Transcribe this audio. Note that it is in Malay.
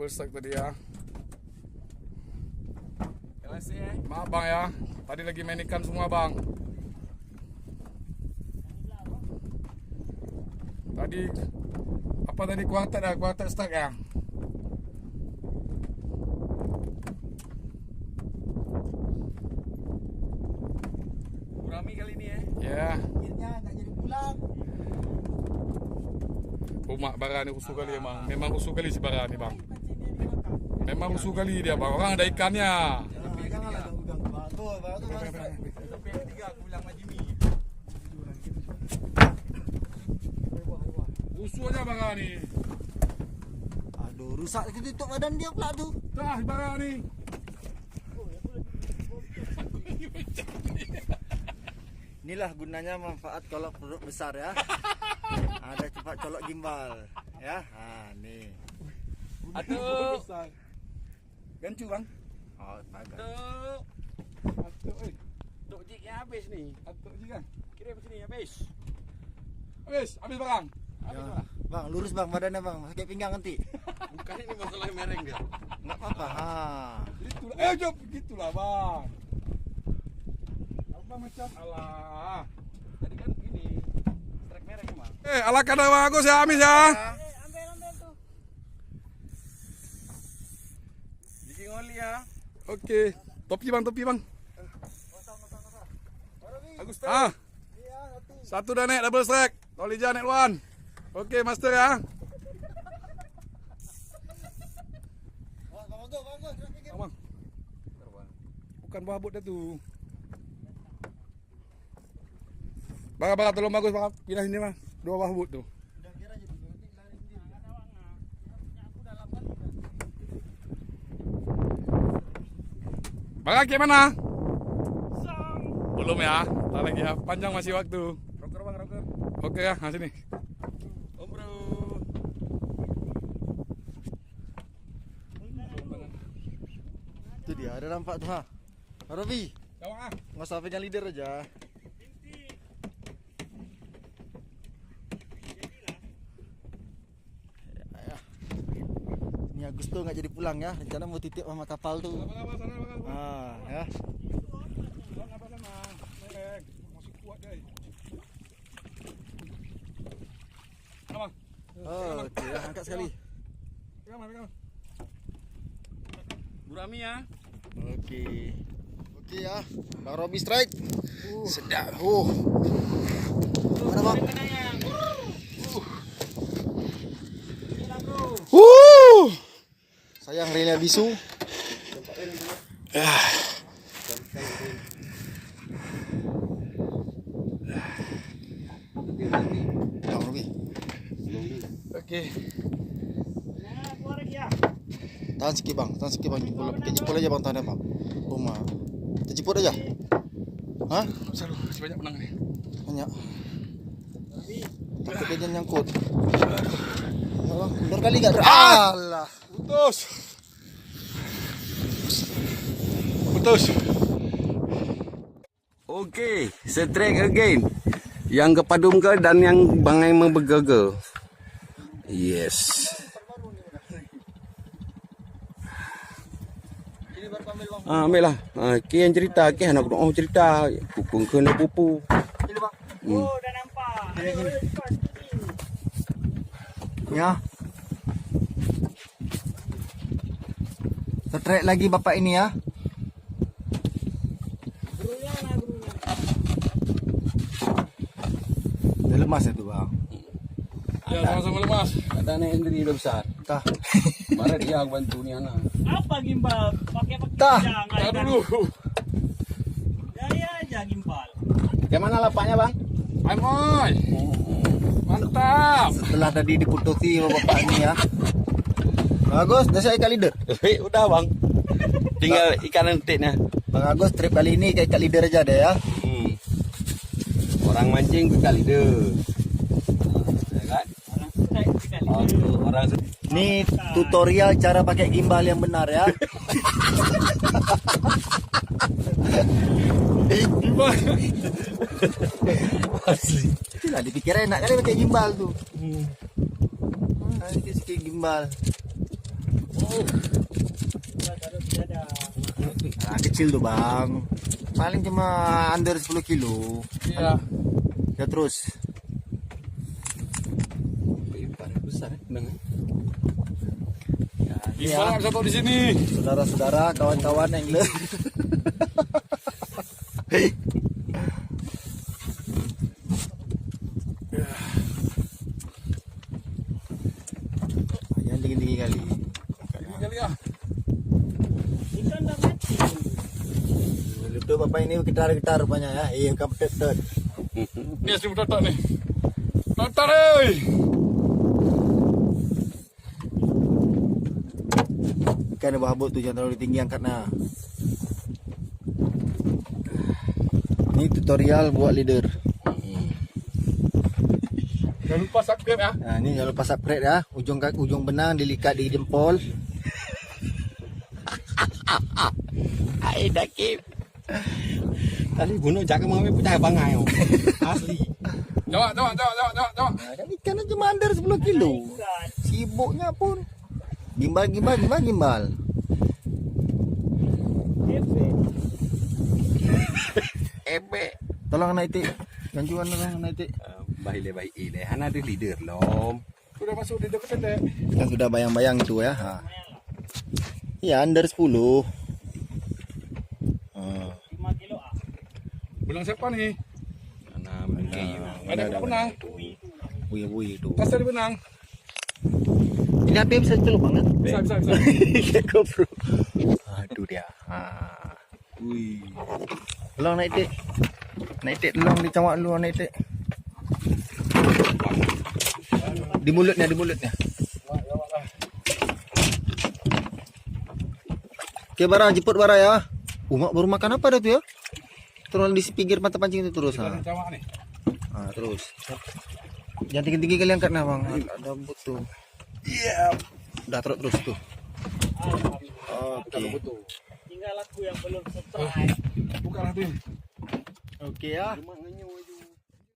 double strike tadi ya. LSC Maaf bang ya, tadi lagi main ikan semua bang. Tadi apa tadi kuartet strike ya? Gurami kali ini ya. Ya. Akhirnya nggak jadi pulang. Mak Bara ni rusuh kali emang. Memang rusuh kali si Bara ni bang. Pancing dia dimakan. Memang rusuh kali dia bang. Orang ada ikannya. Janganlah ganggu-ganggu. Batu. Tapi yang ketiga aku bilang sama Jimmy. Rusuhnya Bara ni. Aduh, rusak tutup badan dia pula tu. Dah si Bara ni. Inilah gunanya manfaat kalau perut besar ya. Ada cepat colok gimbal ya. Ha ni. Aduh. Gancu bang. Oh, bagus. Aduh. Atuk oi. Duk jig yang habis ni. Atuk je kan. Kirim sini habis. Habis barang. Ya. Bang, lurus bang badannya bang. Sakit pinggang nanti. Bukan ini masalah mereng dia. Enggak apa-apa. Ha. Itulah. Jom gitulah bang. Apa macam alah. Tadi kan ini strike mereng emang. Ala kada bagus ya Amis ya. Ambil tu. Jiking oli ya. Okey. Topi bang. Bagus tu. Ah. Satu dah naik double strike. Tolija naik one. Okey master ya. Bang. Bukan babut dah tu. Barang-barang tolong bagus bang. Pindah sini bang. Dua babut tu. Barang ke mana? Belum ya. Tak lagi ya. Panjang masih waktu. Rocker bang, rocker. Okey ya, sini. Om bro. Itu dia, ada nampak tu ha. Robi, Jawab ah. nggak usah pegang leader aja. Ini Agusto nggak jadi pulang ya. Rencana mau titip sama kapal tuh. Ah, ya. Masih kuat dia. Oh, okey, ya, angkat sekali. Pegang. Gurami ya. Okey. Okey ya. Bang Robi strike. Sedap. Mana bang? Sayang relnya bisu. Bang Robi. Okey. Tahan sikit bang, jempol aja bang, tahan bang. Rumah. Terjemput aja. Hah? Selalu masih banyak menang ni. Banyak. Takut dia nyangkut. Ya bang, mundur kali enggak? Alah. Putus. Okey, strike again. Yang kepadum ke dan yang bangai membegege. Yes. Ambil lah. Ki yang cerita, ki anak cerita. Pupung kena pupu. Ini bang. Oh, dah nampak. Ya. Strike lagi bapak ini ya. Dia lemas itu bang. Ya, sama-sama lemas. Ada anak Hendri dah besar. Tah. Kemarin dia aku bantu ni anak. Apa gimbal? Pakai Tah. Tak dulu. Gaya aja gimbal. Bagaimana lapaknya bang? Amoy. Mantap. Setelah tadi diputusi sama bapak ini ya. Bagus, dah saya ikat leader. Udah bang. Tinggal ikan entiknya. Bang Agus trip kali ini kayak ikat leader aja deh ya. Orang mancing ikan leader. Ya kan? Orang Ini tutorial cara pakai gimbal yang benar ya. Gimana? Asli. Itulah dipikir enak kali pakai gimbal tuh. Sikit-sikit gimbal. Kecil tuh bang. Paling cuma under 10 kilo. Iya. Ya terus. Besar dengan. Gimbal nggak bisa tahu di sini. Saudara-saudara, kawan-kawan angler. Yang tinggi-tinggi kali. Kali ya. Ikan dah mati. Itu bapak ini gitar-gitar rupanya ya. Iya, kamu tet. Ni asli totok ni. Totok oi. Ikan bawah habuk tuh jangan terlalu tinggi angkatnya. Ini tutorial buat leader. Jangan lupa subscribe ya. Nah, ini jangan lupa subscribe ya. Ujung benang dilikat di jempol. Ai dakip. Tadi bunuh jaga mami pecah bangai. Asli. Jawab. Nah, kan ikannya cuma under 10 kilo. Ikan. Sibuknya pun gimbal. Ebe. Tolong naik tik. Ganjuan tolong naik tik. Baik ile. Hana ada leader lom. Sudah masuk di dekat pendek. Kan sudah bayang-bayang itu ya. Ha. Ya under 10. 5 kilo ah. Belang siapa nih? Hana mengke. Ada benang. Wui itu. Tas dari benang. Ini apa bisa celup banget? Bisa. Kayak GoPro. Aduh dia. Wih. Tolong naik tik. Tolong dicawak dulu naik tik. Di mulutnya. Oke Bara, jemput Bara ya. Mak baru makan apa dah tuh ya? Terus di pinggir mata pancing itu terus. Cawak nih. Terus. Jangan tinggi-tinggi kali angkat nah bang. Ada rambut tuh. Iya. Udah terus tuh. Oke. Tinggal aku yang belum subscribe. Bukan nanti. Oke ya. Cuma ngenyuh